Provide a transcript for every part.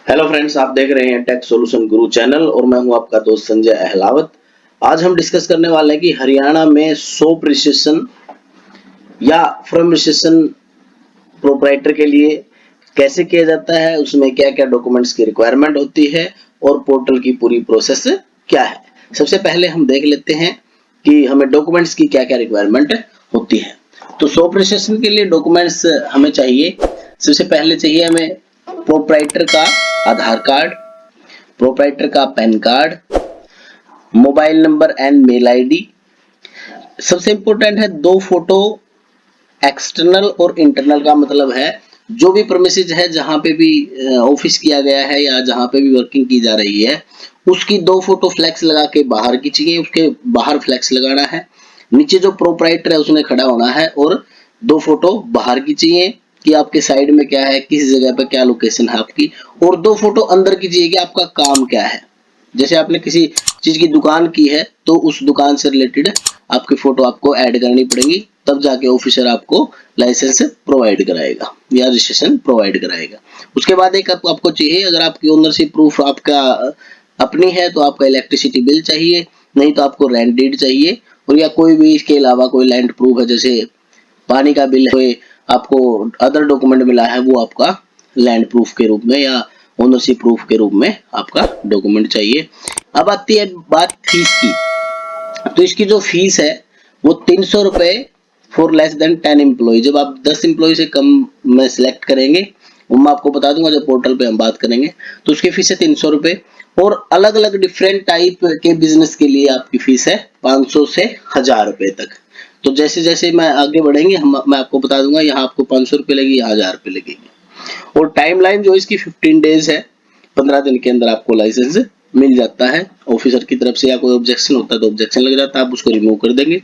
Hello friends, आप देख रहे हैं टेक सॉल्यूशन गुरु चैनल और मैं हूं आपका दोस्त संजय अहलावत। आज हम डिस्कस करने वाले हैं कि हरियाणा में सोप रजिस्ट्रेशन या फर्म रजिस्ट्रेशन प्रोप्राइटर के लिए कैसे किया जाता है, उसमें क्या क्या डॉक्यूमेंट्स की रिक्वायरमेंट होती है और पोर्टल की पूरी प्रोसेस क्या है। सबसे पहले हम देख लेते हैं कि हमें डॉक्यूमेंट्स की क्या क्या रिक्वायरमेंट होती है। तो सोप रजिस्ट्रेशन के लिए डॉक्यूमेंट्स हमें चाहिए, सबसे पहले चाहिए हमें प्रोप्राइटर का आधार कार्ड, प्रोप्राइटर का PAN card, mobile number and mail ID. सबसे इंपॉर्टेंट है दो फोटो, एक्सटर्नल और इंटरनल का मतलब है जो भी प्रेमिसेस है जहां पे भी ऑफिस किया गया है या जहां पे भी वर्किंग की जा रही है उसकी दो फोटो फ्लैक्स लगा के बाहर की चाहिए, उसके बाहर फ्लैक्स लगाना है। नीचे जो प्रोप्राइटर है उसने खड़ा होना है और दो फोटो बाहर की चाहिए कि आपके साइड में क्या है, किस जगह पे क्या लोकेशन है आपकी, और दो फोटो अंदर की चाहिए कि आपका काम क्या है। जैसे आपने किसी चीज की दुकान की है तो उस दुकान से रिलेटेड आपकी फोटो आपको ऐड करनी पड़ेगी, तब जाके ऑफिसर आपको लाइसेंस प्रोवाइड कराएगा या रजिस्ट्रेशन प्रोवाइड कराएगा। उसके बाद एक आपको चाहिए, अगर आपकी ओनरशिप प्रूफ आपका अपनी है तो आपका इलेक्ट्रिसिटी बिल चाहिए, नहीं तो आपको रेंट डीड चाहिए, और या कोई भी इसके अलावा कोई लैंड प्रूफ है, जैसे पानी का बिल है, आपको अदर डॉक्यूमेंट मिला है वो आपका लैंड प्रूफ के रूप में या ओनरशिप प्रूफ के रूप में आपका डॉक्यूमेंट चाहिए। अब आती है बात फीस की। तो इसकी जो फीस है वो 300 रुपए फॉर लेस देन 10 एम्प्लॉय। जब आप 10 एम्प्लॉय से कम में सिलेक्ट करेंगे, वो मैं आपको बता दूंगा जब पोर्टल पे हम बात करेंगे, तो उसकी फीस है 300 रुपए। और अलग अलग डिफरेंट टाइप के बिजनेस के लिए आपकी फीस है 500 से 1000 रुपए तक। तो जैसे जैसे मैं आगे बढ़ेंगे मैं आपको बता दूंगा, यहाँ आपको 500 रुपए लगेगी, यहाँ 1000 रुपए लगेगी। और टाइमलाइन जो इसकी 15 डेज है, 15 दिन के अंदर आपको लाइसेंस मिल जाता है ऑफिसर की तरफ से। या कोई ऑब्जेक्शन होता है तो ऑब्जेक्शन लग जाता है, आप उसको रिमूव कर देंगे,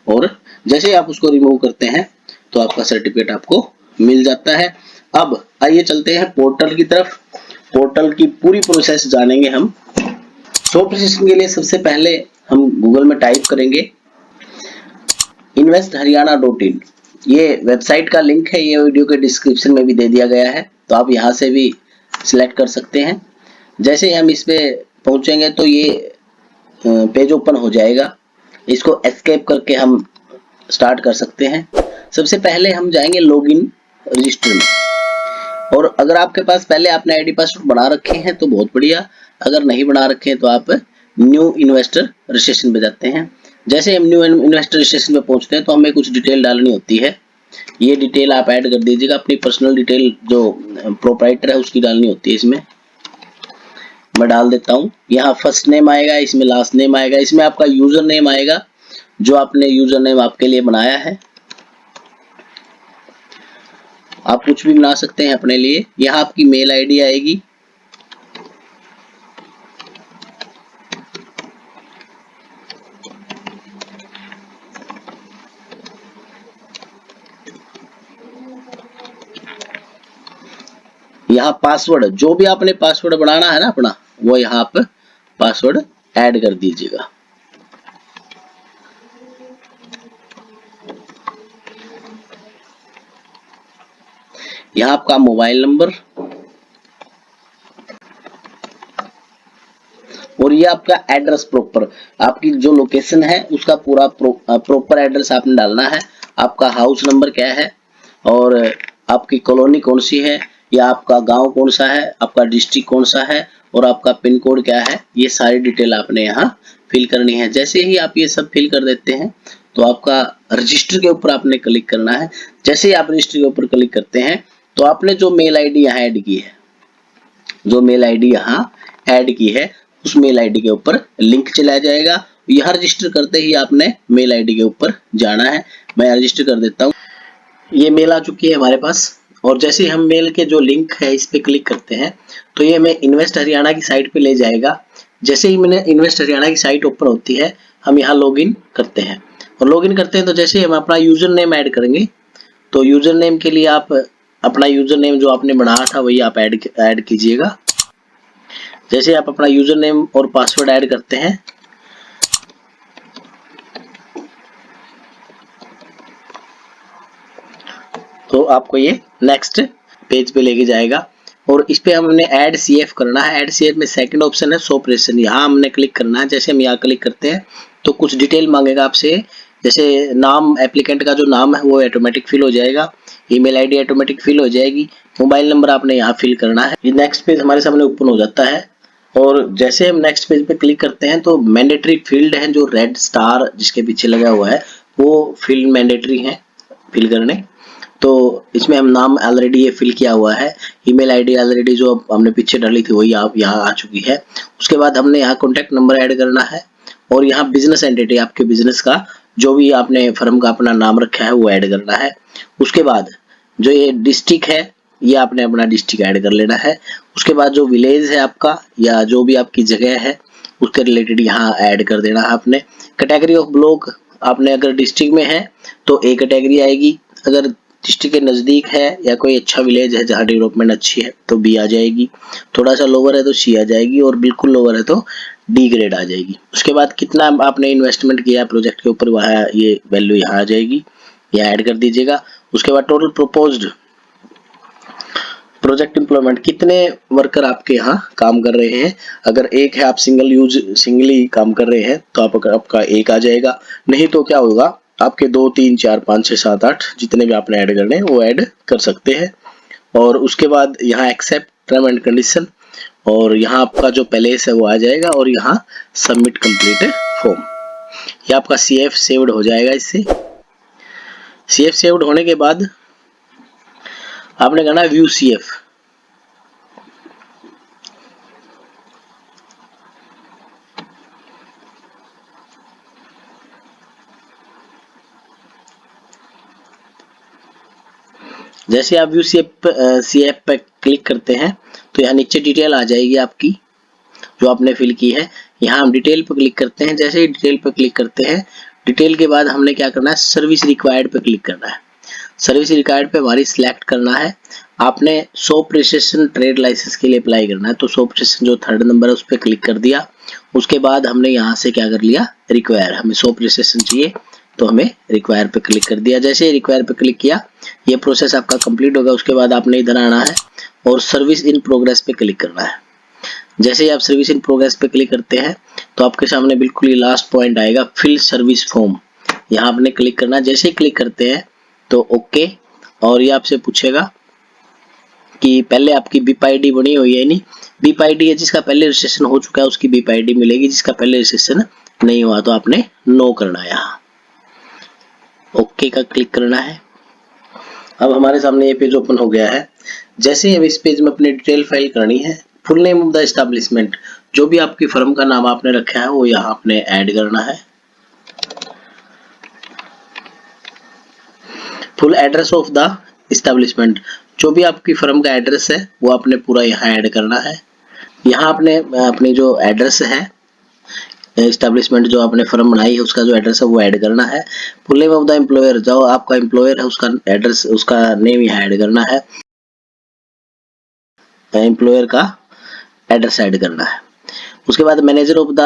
और जैसे ही आप उसको रिमूव करते हैं तो आपका सर्टिफिकेट आपको मिल जाता है। अब आइए चलते हैं पोर्टल की तरफ। पोर्टल की पूरी प्रोसेस जानेंगे हम। सॉफ्ट रजिस्ट्रेशन के लिए सबसे पहले हम गूगल में टाइप करेंगे investhariana.in। ये वेबसाइट का लिंक है, ये वीडियो के डिस्क्रिप्शन में भी दे दिया गया है, तो आप यहाँ से भी सिलेक्ट कर सकते हैं। जैसे ही हम इस पे पहुंचेंगे तो ये पेज ओपन हो जाएगा। इसको एस्केप करके हम स्टार्ट कर सकते हैं। सबसे पहले हम जाएंगे लॉगिन रजिस्टर में, और अगर आपके पास पहले आपने आईडी पासवर्ड बना रखे हैं तो बहुत बढ़िया, अगर नहीं बना रखे हैं तो आप न्यू इन्वेस्टर रजिस्ट्रेशन पे जाते हैं। जैसे हम न्यू इन्वेस्टर रजिस्ट्रेशन पे पहुंचते हैं तो हमें कुछ डिटेल डालनी होती है। ये डिटेल आप ऐड कर दीजिएगा, अपनी पर्सनल डिटेल जो प्रोप्राइटर है उसकी डालनी होती है। इसमें मैं डाल देता हूँ। यहाँ फर्स्ट नेम आएगा, इसमें लास्ट नेम आएगा, इसमें आपका यूजर नेम आएगा जो आपने यूजर नेम आपके लिए बनाया है। आप कुछ भी बना सकते हैं अपने लिए। यहाँ आपकी मेल आईडी आएगी, यहाँ पासवर्ड जो भी आपने पासवर्ड बनाना है ना अपना, वो यहाँ आप पासवर्ड ऐड कर दीजिएगा। यहाँ आपका मोबाइल नंबर, और ये आपका एड्रेस प्रॉपर, आपकी जो लोकेशन है उसका पूरा प्रॉपर एड्रेस आपने डालना है। आपका हाउस नंबर क्या है, और आपकी कॉलोनी कौन सी है, या आपका गांव कौन सा है, आपका डिस्ट्रिक्ट कौन सा है, और आपका पिन कोड क्या है, ये सारी डिटेल आपने यहाँ फिल करनी है। जैसे ही आप ये सब फिल कर देते हैं तो आपका रजिस्टर के ऊपर आपने क्लिक करना है। जैसे ही आप रजिस्टर के ऊपर क्लिक करते हैं तो आपने जो मेल आईडी यहाँ ऐड की है, जो मेल आईडी यहाँ ऐड की है उस मेल आईडी के ऊपर लिंक चला जाएगा। यह रजिस्टर करते ही आपने मेल आईडी के ऊपर जाना है। मैं रजिस्टर कर देता हूँ। ये मेल आ चुकी है हमारे पास, और जैसे हम मेल के जो लिंक है इस पे क्लिक करते हैं तो ये हमें इन्वेस्ट हरियाणा की साइट पे ले जाएगा। जैसे ही मैंने इन्वेस्ट हरियाणा की साइट ओपन होती है हम यहाँ लॉग इन करते हैं, और लॉग इन करते हैं तो जैसे हम अपना यूजर नेम ऐड करेंगे, तो यूजर नेम के लिए आप अपना यूजर नेम जो आपने बनाया था वही आप ऐड कीजिएगा। जैसे आप अपना यूजर नेम और पासवर्ड ऐड करते हैं तो आपको ये नेक्स्ट पेज पे लेके जाएगा, और इस पे हमने ऐड सीएफ करना है। ऐड सीएफ में सेकंड ऑप्शन है शो प्रेसिडेंट, यहाँ हमने क्लिक करना है। जैसे हम यहाँ क्लिक करते हैं तो कुछ डिटेल मांगेगा आपसे, जैसे नाम, एप्लीकेंट का जो नाम है वो ऑटोमेटिक फिल हो जाएगा, ईमेल आईडी ऑटोमेटिक फिल हो जाएगी, मोबाइल नंबर आपने यहाँ फिल करना है। ये नेक्स्ट पेज हमारे सामने ओपन हो जाता है और जैसे हम नेक्स्ट पेज पे क्लिक करते हैं तो मैंडेटरी फील्ड है जो रेड स्टार जिसके पीछे लगा हुआ है वो फील्ड मैंडेटरी है फिल करने। तो इसमें हम नाम ऑलरेडी ये फिल किया हुआ है, ईमेल आईडी ऑलरेडी जो हमने पीछे डाली थी वही आप यहाँ आ चुकी है। उसके बाद हमने यहाँ कॉन्टैक्ट नंबर ऐड करना है और यहाँ बिजनेस एंटिटी आपके बिजनेस का जो भी आपने फर्म का अपना नाम रखा है वो ऐड करना है। उसके बाद जो ये डिस्ट्रिक्ट है ये आपने अपना डिस्ट्रिक्ट ऐड कर लेना है। उसके बाद जो विलेज है आपका या जो भी आपकी जगह है उसके रिलेटेड यहाँ ऐड कर देना है आपने। कैटेगरी ऑफ ब्लॉक आपने अगर डिस्ट्रिक्ट में है तो ए कैटेगरी आएगी, अगर डिस्ट्रिक्ट के नज़दीक है या कोई अच्छा विलेज है जहाँ डेवलपमेंट अच्छी है तो बी आ जाएगी, थोड़ा सा लोअर है तो सी आ जाएगी और बिल्कुल लोअर है तो डी ग्रेड आ जाएगी। उसके बाद कितना आपने इन्वेस्टमेंट किया प्रोजेक्ट के ऊपर वहाँ ये वैल्यू यहाँ आ जाएगी, यहाँ ऐड कर दीजिएगा। उसके बाद टोटल प्रोपोज्ड प्रोजेक्ट एम्प्लॉयमेंट, कितने वर्कर आपके यहाँ काम कर रहे हैं। अगर एक है, आप सिंगली काम कर रहे हैं तो आपका एक आ जाएगा, नहीं तो क्या होगा आपके 2 3 4 5 6 7 8 जितने भी आपने ऐड करने हैं वो ऐड कर सकते हैं। और उसके बाद यहाँ एक्सेप्ट टर्म एंड कंडीशन और यहाँ आपका जो पैलेस है वो आ जाएगा और यहाँ सबमिट कंप्लीट फॉर्म, ये आपका सीएफ सेव्ड हो जाएगा। इससे सीएफ सेव्ड होने के बाद आपने करना है व्यू सीएफ। जैसे आप व्यू सीएफ पे क्लिक करते हैं तो यहाँ नीचे डिटेल आ जाएगी आपकी जो आपने फिल की है। यहाँ हम डिटेल पे क्लिक करते हैं, जैसे ही डिटेल पे क्लिक करते हैं डिटेल के बाद हमने क्या करना है सर्विस रिक्वायर्ड पे क्लिक करना है। सर्विस रिक्वायर्ड पे हमारी सिलेक्ट करना है, आपने सो प्रिसिशन ट्रेड लाइसेंस के लिए अप्लाई करना है तो सो प्रिसिशन जो 3rd नंबर है उस पर क्लिक कर दिया। उसके बाद हमने यहाँ से क्या कर लिया रिक्वायर, हमें सो प्रिसिशन चाहिए तो हमें रिक्वायर पे क्लिक कर दिया। जैसे ही रिक्वायर पे क्लिक किया ये प्रोसेस आपका कंप्लीट होगा। उसके बाद आपने इधर आना है और सर्विस इन प्रोग्रेस पे क्लिक करना है। जैसे ही आप सर्विस इन प्रोग्रेस पे क्लिक करते हैं तो आपके सामने बिल्कुल ही लास्ट पॉइंट आएगा फिल सर्विस फॉर्म, यहाँ आपने क्लिक करना। जैसे ही क्लिक करते हैं तो ओके और ये आपसे पूछेगा कि पहले आपकी बिप आईडी बनी हुई है नहीं, बिप आईडी है जिसका पहले रजिस्ट्रेशन हो चुका है उसकी बिप आईडी मिलेगी, जिसका पहले रजिस्ट्रेशन नहीं हुआ तो आपने नो करना है, यहाँ ओके का क्लिक करना है। अब हमारे सामने ये पेज ओपन हो गया है। जैसे अब इस पेज में अपनी डिटेल फाइल करनी है, full name of the establishment जो भी आपकी फर्म का नाम आपने रखा है वो यहाँ आपने ऐड करना है। Full address of the establishment जो भी आपकी फर्म का एड्रेस है वो आपने पूरा यहाँ ऐड करना है। यहाँ आपने अपनी जो एड्रेस है एस्टैब्लिशमेंट जो आपने फर्म बनाई है उसका जो एड्रेस है वो ऐड करना है। Full name of the employer जो आपका एम्प्लॉयर है उसका एड्रेस उसका नेम यहाँ ऐड करना है, एम्प्लॉयर का एड्रेस ऐड करना है। उसके बाद मैनेजर ऑफ द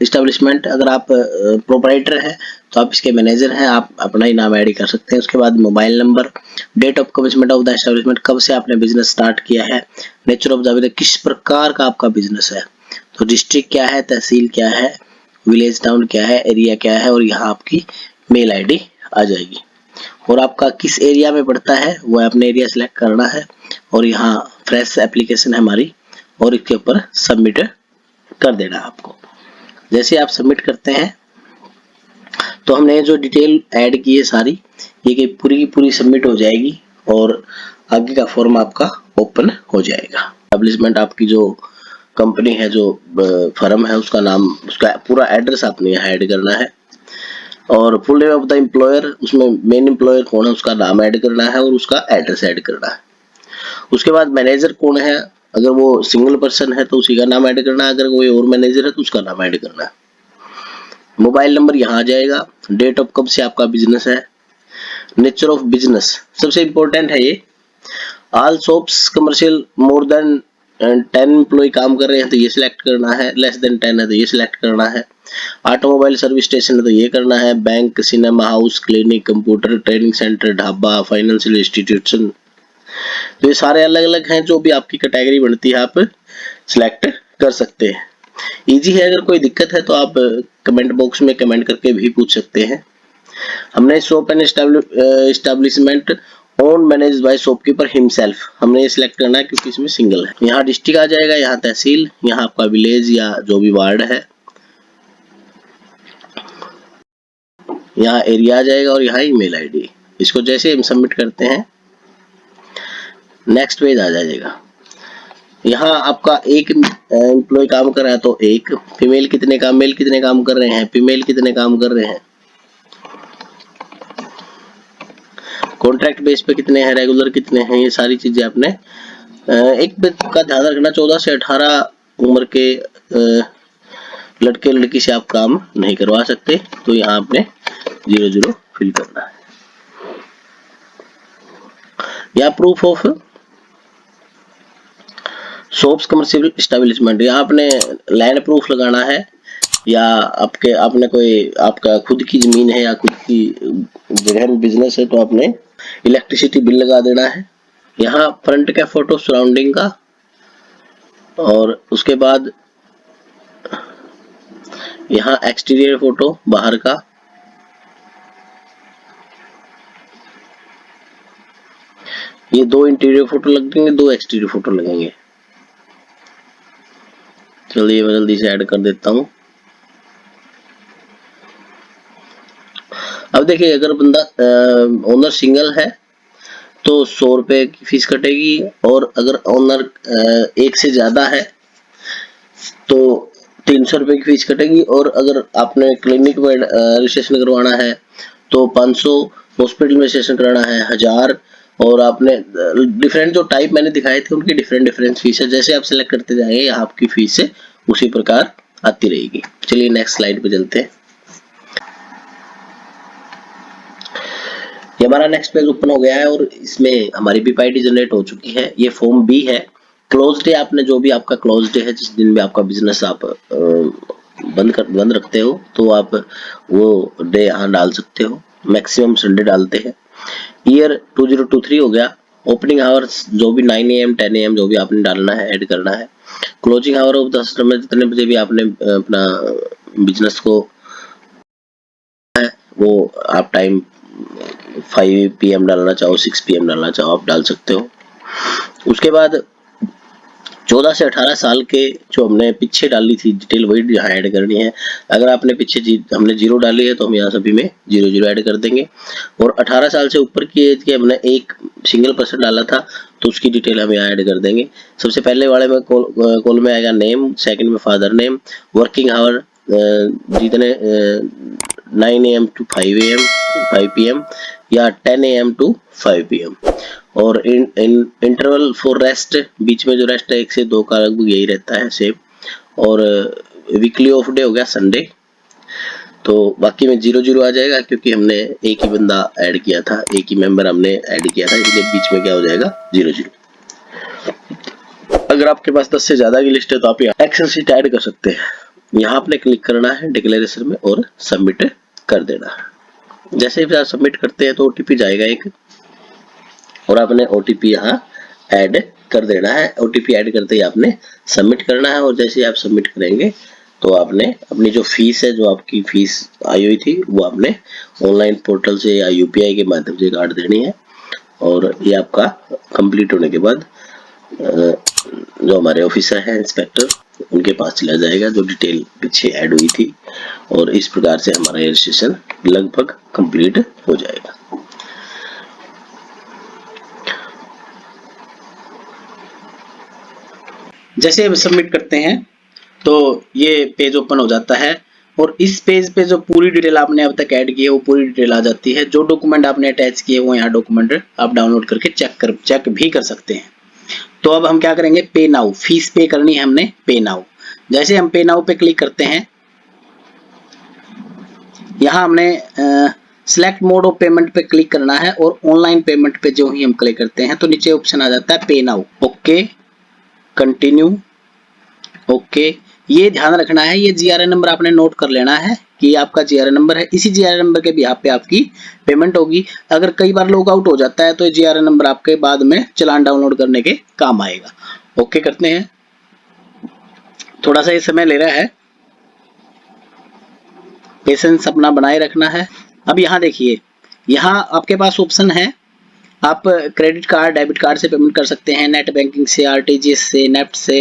एस्टैब्लिशमेंट, अगर आप प्रोपराइटर हैं तो आप इसके मैनेजर हैं, आप अपना ही नाम ऐड कर सकते हैं। उसके बाद mobile number, date of commencement of the establishment कब से आपने बिजनेस स्टार्ट किया है, नेचर ऑफ द बिजनेस किस प्रकार का आपका बिजनेस है, तो डिस्ट्रिक्ट क्या है, तहसील क्या है, विलेज टाउन क्या है, एरिया क्या है और यहाँ आपकी मेल आईडी आ जाएगी। और आपका किस एरिया में पड़ता है वो अपने एरिया सेलेक्ट करना है और यहाँ फ्रेश एप्लीकेशन है हमारी और इसके ऊपर सबमिट कर देना आपको। जैसे आप सबमिट करते हैं तो हमने जो डिटेल ऐड की है सारी ये पूरी की पूरी सबमिट हो जाएगी और आगे का फॉर्म आपका ओपन हो जाएगा। एस्टैब्लिशमेंट आपकी जो कंपनी है जो फर्म है उसका नाम उसका पूरा एड्रेस आपने यहाँ ऐड करना है और full name of the employer उसमें मेन एम्प्लॉयर कौन है उसका नाम ऐड करना है और उसका एड्रेस ऐड करना है। उसके बाद मैनेजर कौन है, अगर वो सिंगल पर्सन है तो उसी का नाम ऐड करना है, अगर कोई और मैनेजर है तो उसका नाम ऐड करना है। मोबाइल नंबर यहाँ आ जाएगा, डेट ऑफ कब से आपका बिजनेस है, नेचर ऑफ बिजनेस सबसे इंपॉर्टेंट है ये, all shops commercial more than 10 employ काम कर रहे हैं तो ये सिलेक्ट करना है, लेस देन 10 है तो ये सिलेक्ट करना है, ऑटोमोबाइल सर्विस स्टेशन है तो ये करना है, bank, cinema house, clinic, computer training centre, dhaba, financial institution, तो ये सारे अलग अलग हैं, जो भी आपकी कैटेगरी बनती है आप सिलेक्ट कर सकते हैं। इजी है, अगर कोई दिक्कत है तो आप कमेंट बॉक्स में कमेंट करके भी पूछ सकते हैं। हमने shop and establishment own manage by shopkeeper himself, हमने ये सिलेक्ट करना है क्योंकि इसमें सिंगल है। यहाँ डिस्ट्रिक्ट आ जाएगा, यहाँ तहसील, यहाँ आपका विलेज या जो भी वार्ड है, यहाँ एरिया आ जाएगा और यहाँ ईमेल आईडी। इसको जैसे हम सबमिट करते हैं नेक्स्ट पेज आ जाएगा। यहाँ आपका एक एम्प्लॉय काम कर रहा है तो एक, फीमेल कितने काम, मेल कितने काम कर रहे हैं, फीमेल कितने काम कर रहे हैं, कॉन्ट्रैक्ट बेस पे कितने हैं, रेगुलर कितने हैं, ये सारी चीजें आपने एक बात का ध्यान रखना, 14 से 18 उम्र के लड़के लड़की से आप काम नहीं करवा सकते, तो यहाँ आपने 00 फिल करना है। या proof of shops commercial establishment, यहाँ आपने लैंड प्रूफ लगाना है, या आपने कोई आपका खुद की जमीन है या खुद की जगह में बिजनेस है तो आपने इलेक्ट्रिसिटी बिल लगा देना है। यहाँ फ्रंट का फोटो सराउंडिंग का, और उसके बाद यहाँ एक्सटीरियर फोटो बाहर का, ये 2 इंटीरियर फोटो लगेंगे, 2 एक्सटीरियर फोटो लगेंगे। चलिए मैं जल्दी से ऐड कर देता हूँ। अब देखिए, अगर बंदा ओनर सिंगल है तो 100 रुपए की फीस कटेगी, और अगर ओनर एक से ज्यादा है तो 300 रुपए की फीस कटेगी, और अगर आपने क्लिनिक में रजिस्ट्रेशन करवाना है तो 500, हॉस्पिटल में रजिस्ट्रेशन कराना है 1000, और आपने डिफरेंट जो टाइप मैंने दिखाए थे उनकी डिफरेंट फीस है। जैसे आप सिलेक्ट करते जाएंगे यहाँ आपकी फीस है उसी प्रकार आती रहेगी। चलिए नेक्स्ट स्लाइड पे चलते हैं। ये हमारा नेक्स्ट पेज ओपन हो गया है और इसमें हमारी बीप आईडी जनरेट हो चुकी है। ये फॉर्म बी है। क्लोज डे, आपने जो भी आपका क्लोज डे है, जिस दिन भी आपका बिजनेस आप बंद रखते हो, तो आप वो डे यहाँ डाल सकते हो। मैक्सिमम संडे डालते हैं। ईयर 2023 हो गया। ओपनिंग आवर्स जो भी 9 AM 10 AM जो भी आपने डालना है, ऐड करना है। क्लोजिंग आवर ऑफ 10 में जितने बजे भी आपने अपना बिजनेस को है वो आप टाइम 5 PM डालना चाहो, 6 PM डालना चाहो, आप डाल सकते हो। उसके बाद 14 से 18 साल के जो हमने पीछे डाली थी डिटेल, वही यहाँ ऐड करनी है। अगर आपने पीछे हमने 0 डाली है तो हम यहाँ सभी में 00 ऐड कर देंगे। और 18 साल से ऊपर की एज के हमने एक सिंगल पर्सन डाला था तो उसकी डिटेल हम यहाँ ऐड कर देंगे। सबसे पहले वाले में कॉल में आएगा नेम, सेकंड में फादर नेम, वर्किंग आवर जितने 9 AM to 5 PM या 10 AM to 5 PM, और इंटरवल फॉर रेस्ट, बीच में जो रेस्ट है 1 से 2 का लगभग यही रहता है सेम। और वीकली ऑफ डे हो गया संडे, तो बाकी में 00 आ जाएगा क्योंकि हमने एक ही बंदा ऐड किया था, एक ही मेंबर हमने ऐड किया था, इसलिए बीच में क्या हो जाएगा 00। अगर आपके पास 10 से ज्यादा की लिस्ट है तो आप एक्सेल शीट ऐड कर सकते हैं। यहाँ आपने क्लिक करना है डिक्लेरेशन में और सबमिट कर देना है। जैसे ही आप सबमिट करते हैं तो OTP जाएगा एक, और आपने OTP यहाँ ऐड कर देना है। OTP ऐड करते ही आपने सबमिट करना है, और जैसे ही आप सबमिट करेंगे तो आपने अपनी जो फीस है, जो आपकी फीस आई हुई थी, वो आपने ऑनलाइन पोर्टल से या UPI के माध्यम से काट देनी है। और ये आपका कंप्लीट होने के बाद जो हमारे ऑफिसर हैं इंस्पेक्टर, उनके पास चला जाएगा जो डिटेल पीछे ऐड हुई थी, और इस प्रकार से हमारा रजिस्ट्रेशन लगभग कंप्लीट हो जाएगा। जैसे हम सबमिट करते हैं तो ये पेज ओपन हो जाता है, और इस पेज पे जो पूरी डिटेल आपने अब तक ऐड की है वो पूरी डिटेल आ जाती है। जो डॉक्यूमेंट आपने अटैच किए वो यहाँ डॉक्यूमेंट आप डाउनलोड करके चेक भी कर सकते हैं। तो अब हम क्या करेंगे, पे नाउ, फीस पे करनी है हमने पे नाउ। जैसे हम पे नाउ पे क्लिक करते हैं, यहाँ हमने सिलेक्ट मोड ऑफ पेमेंट पे क्लिक करना है, और ऑनलाइन पेमेंट पे जो ही हम क्लिक करते हैं तो नीचे ऑप्शन आ जाता है पे नाउ। Okay, continue, okay. ये ध्यान रखना है, ये GRN नंबर आपने नोट कर लेना है कि ये आपका GRN नंबर है, इसी GRN नंबर के बिहाफ पे आपकी पेमेंट होगी। अगर कई बार लॉग आउट हो जाता है तो ये GRN नंबर आपके बाद में चालान डाउनलोड करने के काम आएगा। ओके करते हैं, थोड़ा सा ये समय ले रहा है, पेशेंस अपना बनाए रखना है। अब यहाँ देखिए, यहाँ आपके पास ऑप्शन है, आप क्रेडिट कार्ड डेबिट कार्ड से पेमेंट कर सकते हैं, नेट बैंकिंग से, RTGS से, नेफ्ट से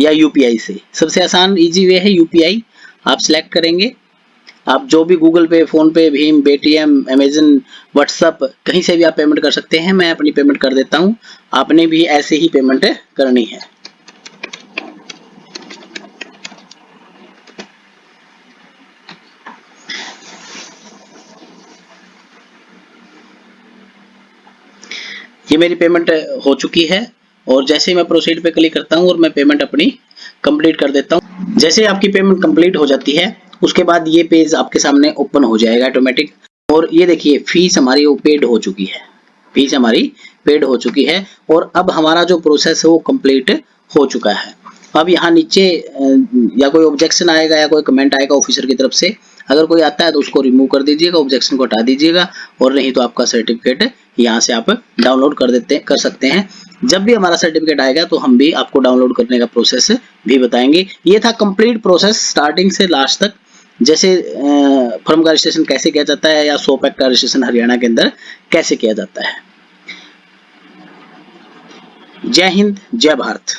या UPI से। सबसे आसान इजी वे है UPI, आप सिलेक्ट करेंगे। आप जो भी गूगल पे, फोन पे, भीम, पेटीएम, अमेजन, व्हाट्सअप कहीं से भी आप पेमेंट कर सकते हैं। मैं अपनी पेमेंट कर देता हूँ, आपने भी ऐसे ही पेमेंट करनी है। ये मेरी पेमेंट हो चुकी है और जैसे ही मैं प्रोसीड पे क्लिक करता हूँ और मैं पेमेंट अपनी कंप्लीट कर देता हूँ। जैसे आपकी पेमेंट कंप्लीट हो जाती है उसके बाद ये पेज आपके सामने ओपन हो जाएगा ऑटोमेटिक, और ये देखिए फीस हमारी वो पेड हो चुकी है, फीस हमारी पेड हो चुकी है और अब हमारा जो प्रोसेस है वो कंप्लीट हो चुका है। अब यहाँ नीचे या कोई ऑब्जेक्शन आएगा या कोई कमेंट आएगा ऑफिसर की तरफ से, अगर कोई आता है तो उसको रिमूव कर दीजिएगा, ऑब्जेक्शन को हटा दीजिएगा, और नहीं तो आपका सर्टिफिकेट यहाँ से आप डाउनलोड कर सकते हैं। जब भी हमारा सर्टिफिकेट आएगा तो हम भी आपको डाउनलोड करने का प्रोसेस भी बताएंगे। ये था कंप्लीट प्रोसेस स्टार्टिंग से लास्ट तक, जैसे फर्म का रजिस्ट्रेशन कैसे किया जाता है या सोप एक्ट का रजिस्ट्रेशन हरियाणा के अंदर कैसे किया जाता है। जय हिंद, जय भारत।